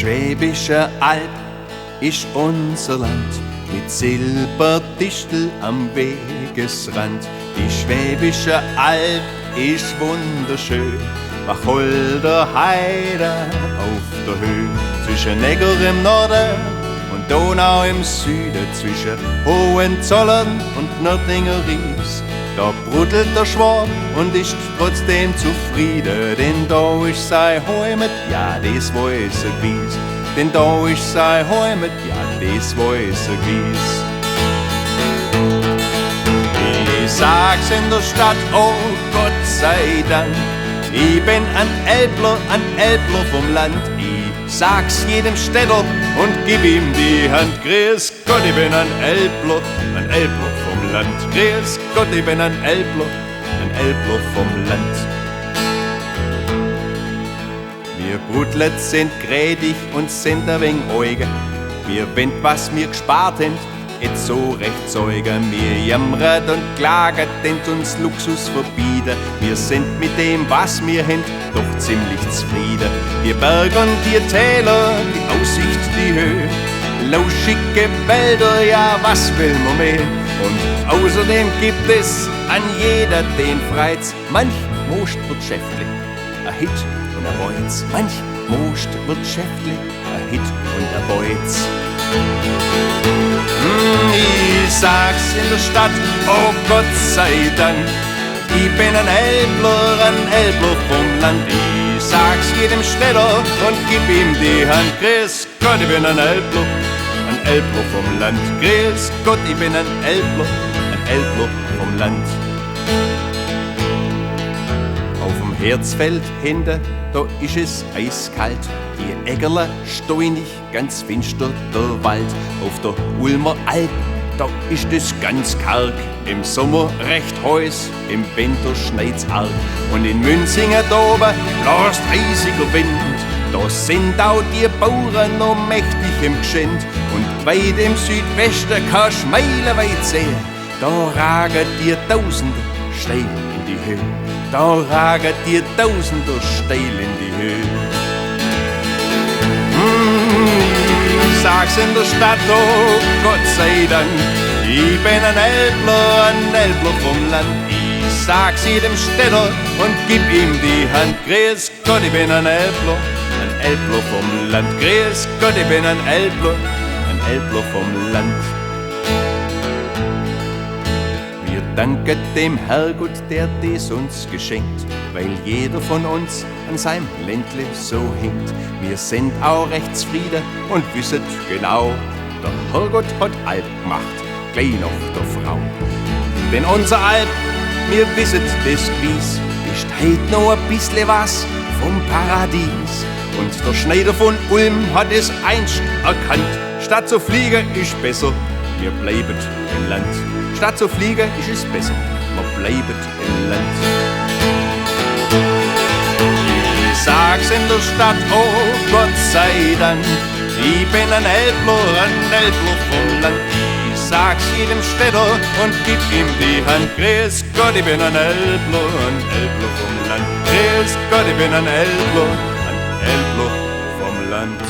Schwäbische Alb ist unser Land, mit Silberdistel am Wegesrand. Die Schwäbische Alb ist wunderschön, Wacholder Heide auf der Höhe. Zwischen Neckar im Norden und Donau im Süden, zwischen Hohenzollern und Nördlinger Ries. Da brudelt der Schwab und ist trotzdem zufrieden, denn da ist sein Heimat, ja, das weiß er gewiss. Denn da ist sein Heimat, ja, das weiß er gewiss. Ich sag's in der Stadt, oh Gott sei Dank, ich bin ein Elbler vom Land. Ich sag's jedem Städter und gib ihm die Hand. Grüß Gott, ich bin ein Elbler vom Land. Grüß Gott, ich bin ein Elbler vom Land. Wir Brudlet sind grädig und sind ein wenig Augen. Wir wind, was wir gespart haben, jetzt so recht zeugen. Wir jammern und klagen, denn uns Luxus verbieten. Wir sind mit dem, was wir haben, doch ziemlich zufrieden. Die Berge und die Täler, die Aussicht, die Höhe, lauschige Wälder, ja, was will man mehr? Und außerdem gibt es an jeder den Freiz. Manch Most wird schäftlich, ein Hit und ein Beutz. Manch Most wird schäftlich, ein Hit und ein Beutz. Ich sag's in der Stadt, oh Gott sei Dank, ich bin ein Elbler vom Land. Ich sag's jedem Städter und gib ihm die Hand. Grüß Gott, ich bin ein Elbler vom Land. Grüß Gott, ich bin ein Elbler vom Land. Auf dem Herzfeld hinten, da ist es eiskalt. Die Äckerle steinig, ganz finster der Wald. Auf der Ulmer Alp, da ist es ganz karg. Im Sommer recht heiß, im Winter schneit's arg. Und in Münzingen da oben bläst eisiger Wind. Da sind auch die Bauern noch mächtig im Geschind. Und weit im Südwesten kannst du meilenweit sehen. Da ragen dir Tausender steil in die Höhe. Da ragen dir Tausender steil in die Höhe. Ich sag's in der Stadt, oh Gott sei Dank, ich bin ein Elbler vom Land. Ich sag's jedem Städter und gib ihm die Hand. Grüß Gott, ich bin ein Elbler vom Land. Grüß Gott, ich bin ein Elbler vom Land. Wir danken dem Herrgott, der dies uns geschenkt, weil jeder von uns an seinem Ländle so hinkt. Wir sind auch recht zufrieden und wissen genau, der Herrgott hat Alp gemacht, gleich nach der Frau. Denn unser Alp, wir wissen das gewiss, ist heut noch ein bisschen was vom Paradies. Und der Schneider von Ulm hat es einst erkannt, statt zu fliegen ist besser, wir bleiben im Land. Statt zu fliegen ist es besser, wir bleiben im Land. Ich sag's in der Stadt, oh Gott sei Dank, ich bin ein Elbler vom Land. Ich sag's jedem Städter und gib ihm die Hand. Grüß Gott, ich bin ein Elbler vom Land. Grüß Gott, ich bin ein Elbler vom Land.